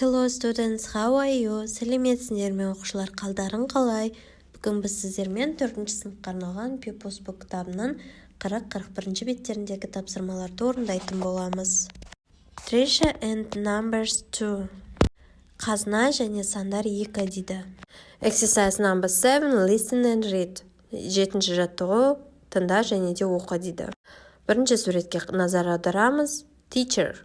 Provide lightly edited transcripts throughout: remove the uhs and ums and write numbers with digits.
Hello students, how are you? Сәлеметсіңдер ме оқушылар, қалдарың қалай? Бүгін біз сіздермен 4-ші сыныпқа арналған Pupils Book кітабының 40-41 беттеріндегі тапсырмаларды орындайтын боламыз. Treasure and Numbers 2. Қазына және сандар 2 дейді. Exercise number 7, listen and read. 7-ші жаттығу, тыңда және де оқы дейді. Бірінші суретке назар аударамыз. Teacher.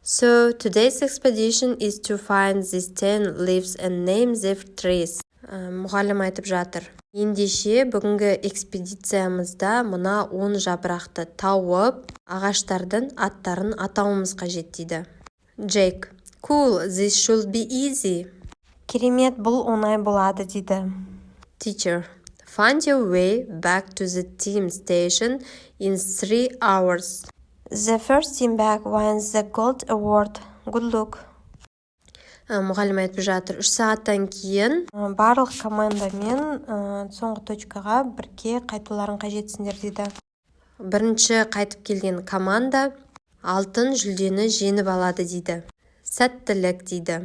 So, today's expedition is to find these 10 leaves and name their trees. Мұғалім айтып жатыр. Ендеше бүгінгі экспедициямызда мына 10 жапырақты тауып, ағаштардың аттарын атауымыз қажет дейді. Jake. Cool, this should be easy. Керемет, бұл оңай болады дейді. Teacher. Find your way back to the team station in 3 hours. The first team back wins the gold award. Good luck. Мұғалім айтып жатыр. 3 сағаттан кейін барлық командамен соңғы точкаға бірге қайтуларын қажетсіңдер дейді. Бірінші қайтып келген команда алтын жүлдені жеңіп алады дейді. Сәттілік дейді.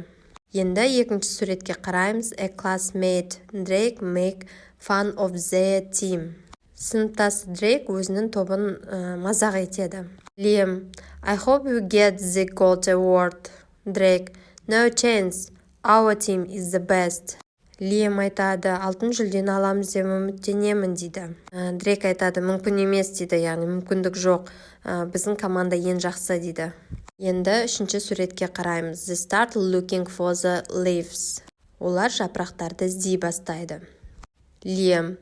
Енді екінші суретке қараймыз. A classmate Drake make fun of their team. Сыныптасы Дрейк өзінің тобын мазақ етеді. Liam, I hope you get the gold award. Drake, no chance. Our team is the best. Liam айтады, алтын жүлдені аламыз деп үміттенемін дейді. Дрейк айтады, мүмкін емес дейді, яғни мүмкіндік жоқ. Біздің команда ең жақсы дейді. Енді үшінші суретке қараймыз. They start looking for the leaves. Олар жапырақтарды іздей бастайды. Liam,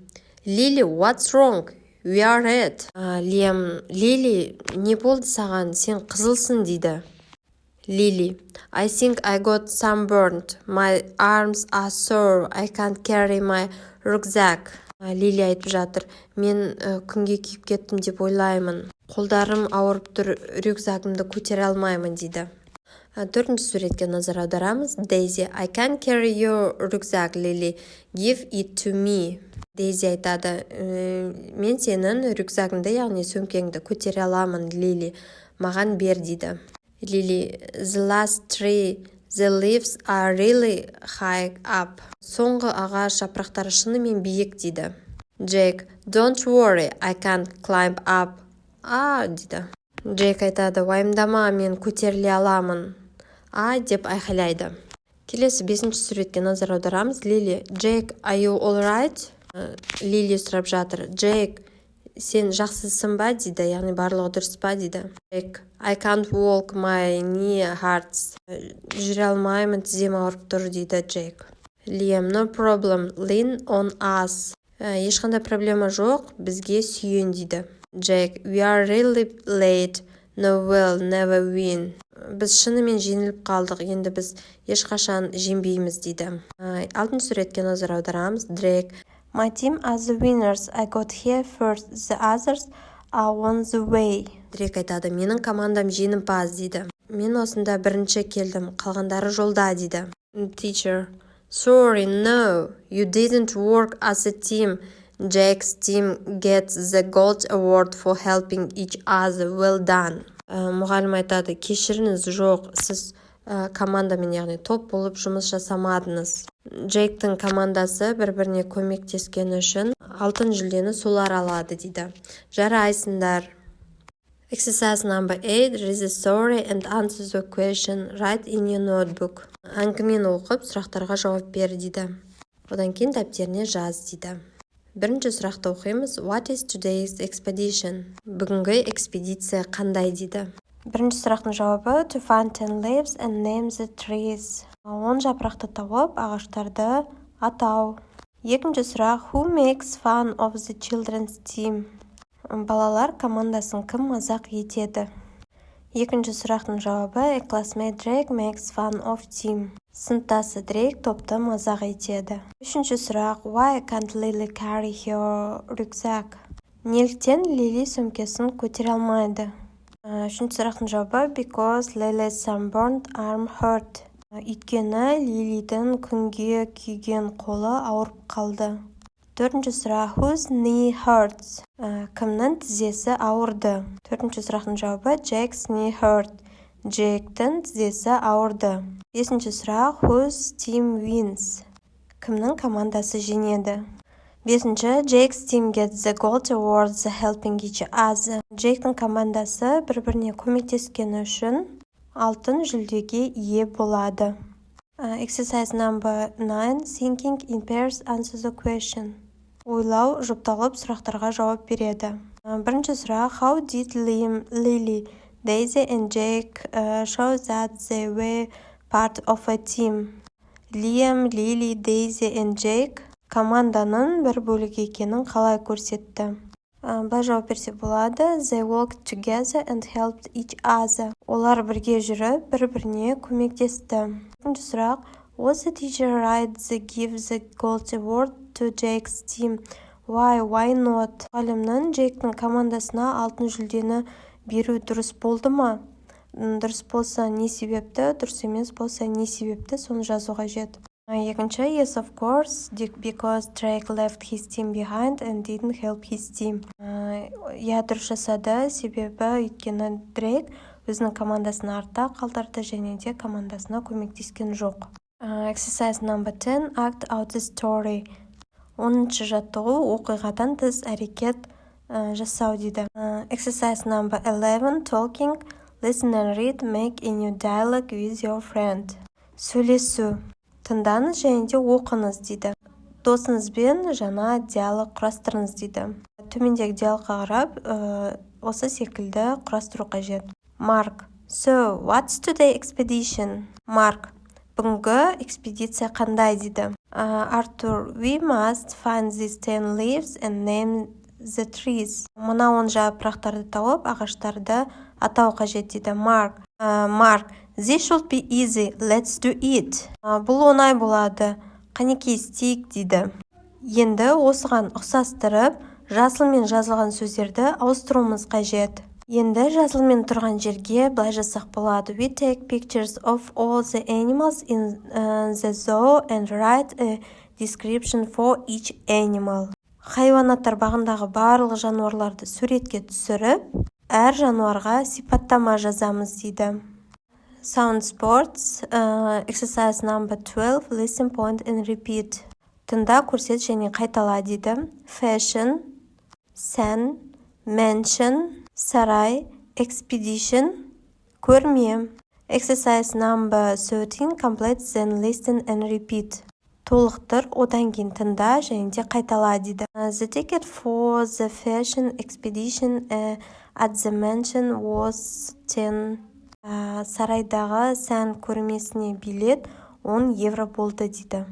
Lily, what's wrong? We are red. Liam, Lily, не болды саған? Сен қызылсың дейді. Lily, I think I got sunburned. My arms are sore. I can't carry my rucksack. Lily айтып жатыр. Мен күнге күйіп кеттім деп ойлаймын. Қолдарым ауырып тұр, рюкзагымды көтере алмаймын дейді. Төртінші суретке назар аударамыз. Daisy, I can't carry your rucksack, Lily. Give it to me. Дейзи айтады, мен сенің рюкзагыңды, яғни сөмкеңді көтере аламын, Лили. Маған бер дейді. Лили, the last tree, the leaves are really high up. Соңғы ағаш жапырақтары шынымен биік дейді. Jake, don't worry, I can't climb up. Дейді. Джейк айтады, уайымдама, мен көтеріле аламын. Деп айқайлайды. Келесі 5-ші суретке назар аударамыз. Лили, Jake, are you all right? Лили сұрап жатыр. Джейк, сен жақсысың ба дейді, яғни барлығы дұрыс па дейді. Джейк, I can't walk, my knee hurts. Жүре алмаймын, тізем ауырып тұр дейді Джейк. Liam, no problem, lean on us. Ешқандай проблема жоқ, бізге сүйен дейді. Джейк, we are really late, no we'll never win. Біз шынымен жеңіліп қалдық, енді біз ешқашан жеңбейміз дейді. 6-ші суретке назар аударамыз. Дрейк, My team are the winners. I got here first. The others are on the way. Дрейк айтады, менің командам жеңімпаз дейді. Мен осында бірінші келдім, қалғандары жолда дейді. Teacher, sorry, no, you didn't work as a team. Jake's team gets the gold award for helping each other. Well done. Мұғалім айтады, кешіріңіз, жоқ, сіз командамен, яғни топ болып жұмыс жасамадыңыз. Джейктің командасы бір-біріне көмектескені үшін алтын жүлдені солар алады дейді. Жарайсыңдар. Exercise number 8, read the story and answer the question. Write in your notebook. Әңгімені оқып, сұрақтарға жауап бер дейді. Одан кейін дәптеріне жаз дейді. Бірінші сұрақты оқимыз. What is today's expedition? Бүгінгі экспедиция қандай дейді. Бірінші сұрақтың жауабы to find 10 leaves and name the trees. 10 жапырақты тауып, ағаштарды атау. Екінші сұрақ who makes fun of the children's team? Балалар командасын кім мазақ етеді? Екінші сұрақтың жауабы a classmate Drake makes fun of team. Сыныптасы Дрейк топты мазақ етеді. Үшінші сұрақ why can't Lily carry her rucksack? Неліктен Лили сөмкесін көтере алмайды? Үшінші сұрақтың жауабы because Lily's sunburned arm hurt. Өйткені Лилидің күнге күйген қолы ауырып қалды. Төртінші сұрақ whose knee hurts? Кімнің тізесі ауырды? Төртінші сұрақтың жауабы Jake's knee hurt. Джейктің тізесі ауырды. 5-ші сұрақ, whose team wins? Кімнің командасы жеңеді? 5-ші, Jake's team gets the gold awards helping each other. Джейктің командасы бір-біріне көмектескені үшін алтын жүлдеге ие болады. Exercise number 9, thinking in pairs answer the question. Ойлау жұпталып сұрақтарға жауап береді. 1-ші сұрақ, how did Liam, Lily, Daisy and Jake show that they were part of a team? Liam, Lily, Daisy and Jake команданың бір бөлігі екенін қалай көрсетті? Былай жауап берсе болады. They worked together and helped each other. Олар бірге жүріп, бір-біріне көмектесті. 2-ші сұрақ, was the teacher right to give the gold award to Jake's team? Why not? Мұғалімнің Джейктің командасына алтын жүлдені беру дұрыс болды ма? Дұрыс болса не себепті, дұрыс емес болса не себепті, соны жазу қажет. 2-ші, yes of course, because Drake left his team behind and didn't help his team. Дұрыс жасады, себебі өйткені Дрейк өзінің командасын артта қалдырды және де командасына көмектескен жоқ. Exercise number 10, act out the story. 10-ші жаттығу, оқиғадан тыс әрекет жасау дейді. Exercise number 11, talking, listen and read, make a new dialogue with your friend. Сөйлесу, тыңдаңыз және де оқыңыз дейді. Досыңызбен жаңа диалог құрастырыңыз дейді. Төмендегі диалогқа қарап, осы секілді құрастыру қажет. Mark, so what's today expedition? Mark, бүгінгі экспедиция қандай дейді. Arthur, we must find these 10 leaves and name the trees. Мына 10 жапырақтарды тауып, ағаштарды атау қажет дейді. Mark, this should be easy, let's do it. Бұл оңай болады, қанекей істейік дейді. Енді осыған ұқсастырып, жасылмен жазылған сөздерді ауыстыруымыз қажет. Енді жазылмен тұрған жерге былай жасақ болады. We take pictures of all the animals in the zoo and write a description for each animal. Хайуанаттар бағындағы барлық жануарларды суретке түсіріп, әр жануарға сипаттама жазамыз дейді. Sound sports, exercise number 12, listen, point and repeat. Тыңда, көрсет және қайтала дейді. Fashion, сән, mansion, сарай, expedition, көрме. Exercise number 13, complete, then listen and repeat. Толықтыр, одан кейін тыңда және де қайтала дейді. The ticket for the fashion expedition at the mansion was 10. Сарайдағы сән көрмесіне билет 10 евро болды дейді.